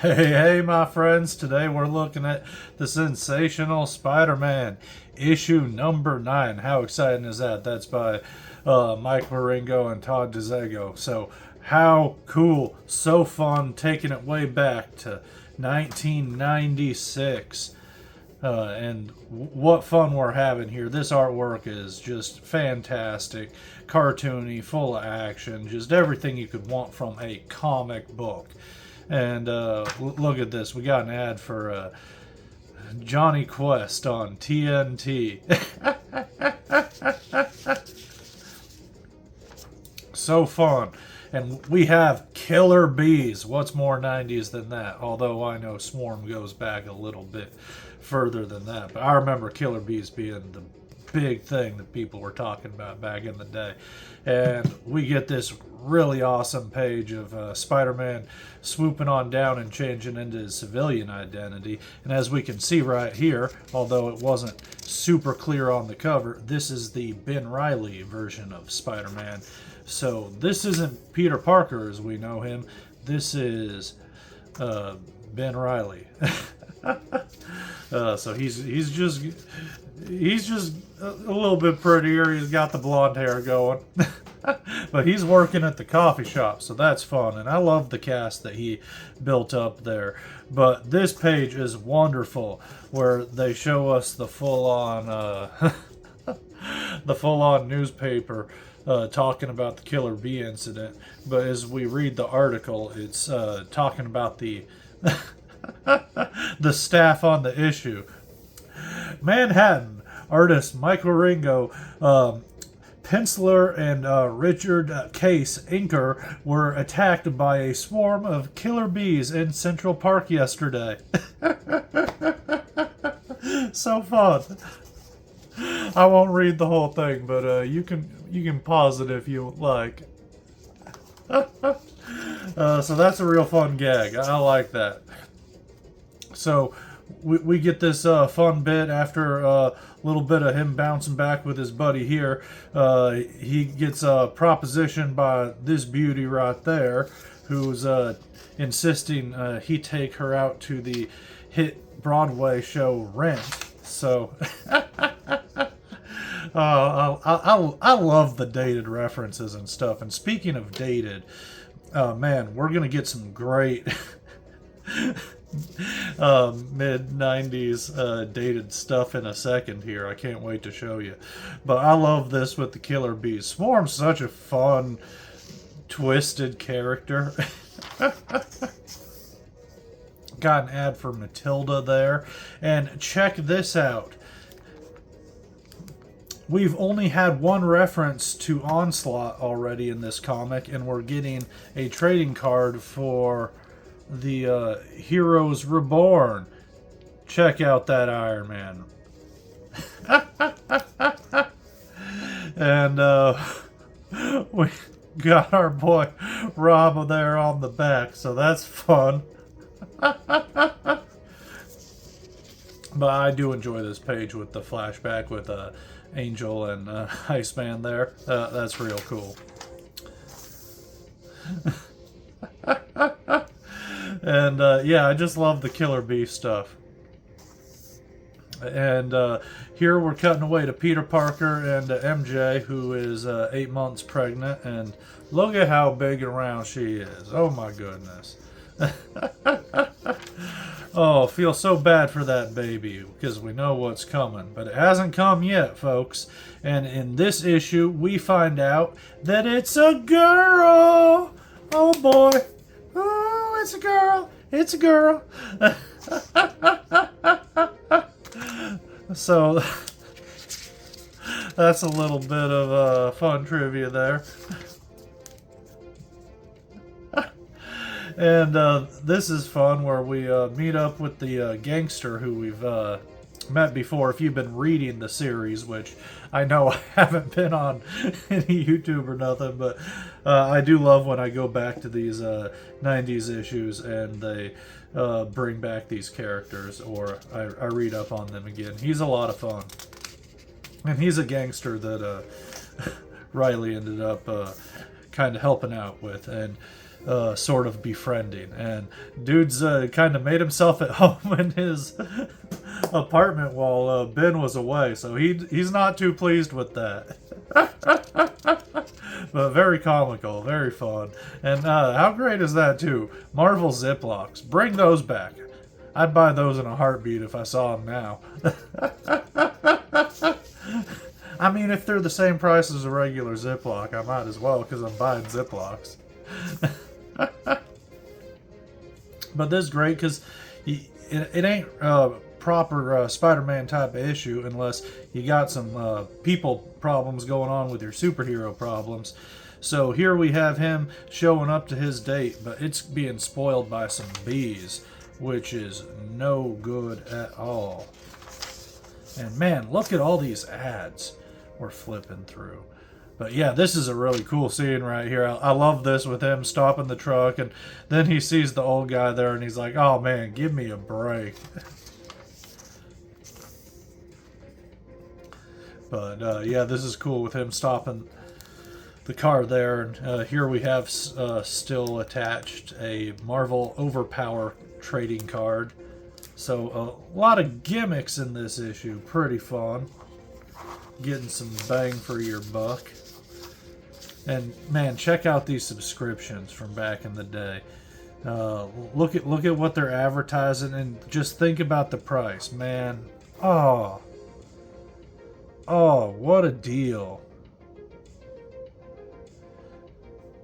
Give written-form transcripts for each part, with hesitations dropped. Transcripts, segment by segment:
Hey, my friends. Today we're looking at the Sensational Spider-Man issue number 9. How exciting is that? That's by Mike Wieringo and Todd DeZago. So, how cool. So fun, taking it way back to 1996. And what fun we're having here. This artwork is just fantastic, cartoony, full of action, just everything you could want from a comic book. And look at this. We got an ad for Johnny Quest on TNT. So fun. And we have Killer Bees. What's more 90s than that? Although I know Swarm goes back a little bit further than that. But I remember Killer Bees being the big thing that people were talking about back in the day. And we get this really awesome page of Spider-Man swooping on down and changing into his civilian identity. And as we can see right here, although it wasn't super clear on the cover, this is the Ben Reilly version of Spider-Man. So this isn't Peter Parker as we know him. This is Ben Reilly. So he's just a little bit prettier. He's got the blonde hair going. But he's working at the coffee shop, so that's fun. And I love the cast that he built up there. But this page is wonderful, where they show us the full-on the full-on newspaper talking about the Killer Bee incident. But as we read the article, it's talking about the the staff on the issue. Manhattan artist Mike Wieringo, penciler, and Richard Case, inker, were attacked by a swarm of killer bees in Central Park yesterday. So fun. I won't read the whole thing, but you can pause it if you like. So that's a real fun gag. I like that. So we get this fun bit after a little bit of him bouncing back with his buddy here. He gets a proposition by this beauty right there, who's insisting he take her out to the hit Broadway show Rent. So I love the dated references and stuff. And speaking of dated, man, we're gonna get some great mid 90s dated stuff in a second here. I can't wait to show you. But I love this with the Killer Bees. Swarm's such a fun, twisted character. Got an ad for Matilda there. And check this out. We've only had one reference to Onslaught already in this comic, and we're getting a trading card for the Heroes Reborn. Check out that Iron Man. And we got our boy Rob there on the back, so that's fun. But I do enjoy this page with the flashback with Angel and Iceman there. That's real cool. And yeah, I just love the Killer Bee stuff. And here we're cutting away to Peter Parker and MJ, who is 8 months pregnant. And look at how big and round she is. Oh my goodness. Oh, feel so bad for that baby, because we know what's coming. But it hasn't come yet, folks. And in this issue, we find out that it's a girl. Oh boy. Oh, it's a girl. It's a girl. So, that's a little bit of fun trivia there. And this is fun, where we meet up with the gangster who we've met before. If you've been reading the series, which I know I haven't been on any YouTube or nothing, but I do love when I go back to these 90s issues and they bring back these characters, or I read up on them again. He's a lot of fun. And he's a gangster that Riley ended up kind of helping out with. And sort of befriending. And dude's kind of made himself at home in his apartment while Ben was away, so he's not too pleased with that. But very comical, very fun. And how great is that, too? Marvel Ziplocs. Bring those back. I'd buy those in a heartbeat if I saw them now. I mean, if they're the same price as a regular Ziploc, I might as well, because I'm buying Ziplocs. But this is great because it ain't proper Spider-Man type of issue unless you got some people problems going on with your superhero problems. So here we have him showing up to his date, but it's being spoiled by some bees, which is no good at all. And man, look at all these ads we're flipping through. But yeah, this is a really cool scene right here. I love this with him stopping the truck, and then he sees the old guy there, and he's like, oh man, give me a break. But yeah, this is cool with him stopping the car there. And here we have still attached a Marvel Overpower trading card. So a lot of gimmicks in this issue. Pretty fun. Getting some bang for your buck. And man, check out these subscriptions from back in the day. Look at what they're advertising, and just think about the price, man. Oh, what a deal!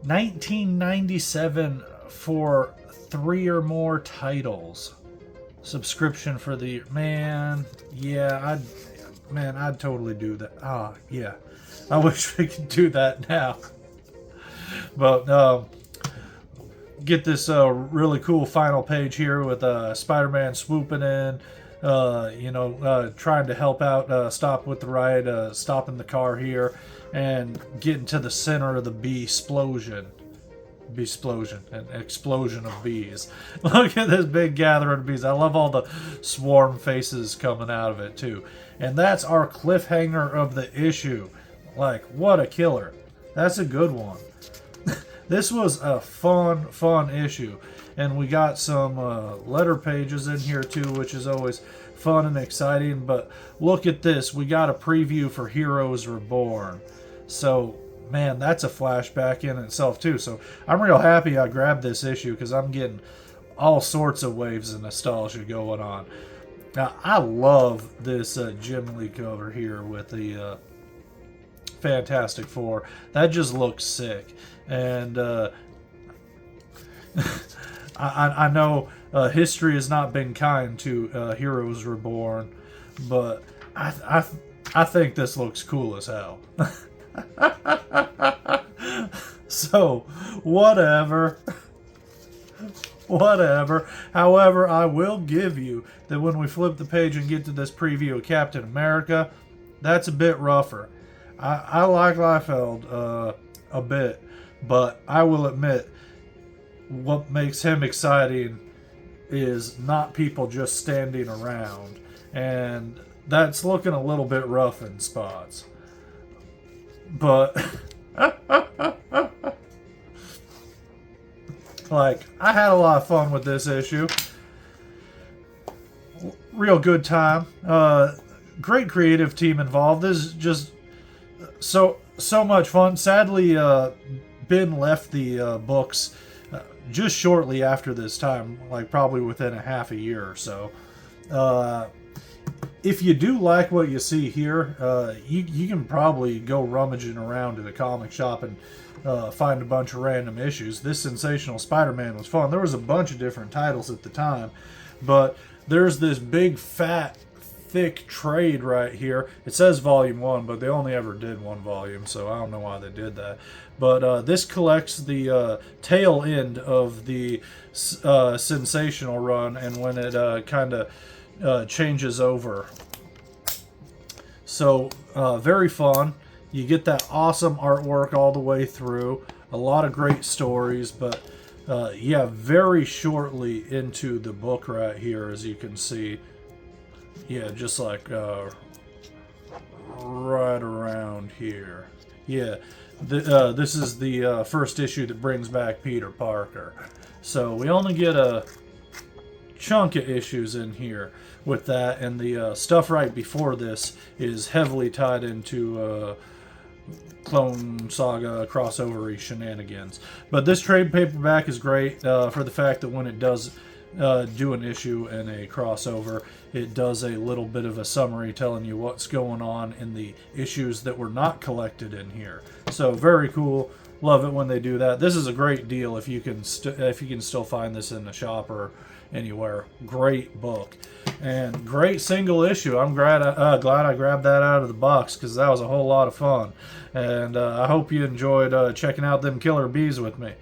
$19.97 for 3 or more titles. Subscription for the man. Yeah, I'd totally do that. Yeah. I wish we could do that now. But get this really cool final page here with Spider-Man swooping in, trying to help out, stop with the riot, stopping the car here, and getting to the center of the bee-splosion. An explosion of bees. Look at this big gathering of bees. I love all the swarm faces coming out of it, too. And that's our cliffhanger of the issue. Like, what a killer. That's a good one. This was a fun issue. And we got some letter pages in here too, which is always fun and exciting. But look at this. We got a preview for Heroes Reborn. So, man, that's a flashback in itself too. So I'm real happy I grabbed this issue because I'm getting all sorts of waves of nostalgia going on. Now, I love this Jim Lee cover here with the Fantastic Four. That just looks sick. And I know history has not been kind to Heroes Reborn, but I think this looks cool as hell. So, whatever. However, I will give you that when we flip the page and get to this preview of Captain America, that's a bit rougher. I like Liefeld a bit, but I will admit what makes him exciting is not people just standing around, and that's looking a little bit rough in spots. But like, I had a lot of fun with this issue. Real good time. Great creative team involved. This is just so much fun. Sadly, Ben left the books just shortly after this time, like probably within a half a year or so. If you do like what you see here, you can probably go rummaging around at a comic shop and find a bunch of random issues. This Sensational Spider-Man was fun. There was a bunch of different titles at the time, but there's this big, fat, thick trade right here. It says Volume 1, but they only ever did one volume, so I don't know why they did that. But this collects the tail end of the Sensational run, and when it kind of changes over. So, very fun. You get that awesome artwork all the way through. A lot of great stories, but yeah, very shortly into the book right here, as you can see. Yeah, just like right around here. Yeah, This is the first issue that brings back Peter Parker. So we only get a chunk of issues in here with that, and the stuff right before this is heavily tied into Clone Saga crossover shenanigans. But this trade paperback is great for the fact that when it does do an issue and a crossover, it does a little bit of a summary telling you what's going on in the issues that were not collected in here. So very cool. Love it when they do that. This is a great deal if you can if you can still find this in the shop or anywhere. Great book and great single issue. I'm glad I grabbed that out of the box because that was a whole lot of fun. And I hope you enjoyed checking out them killer bees with me.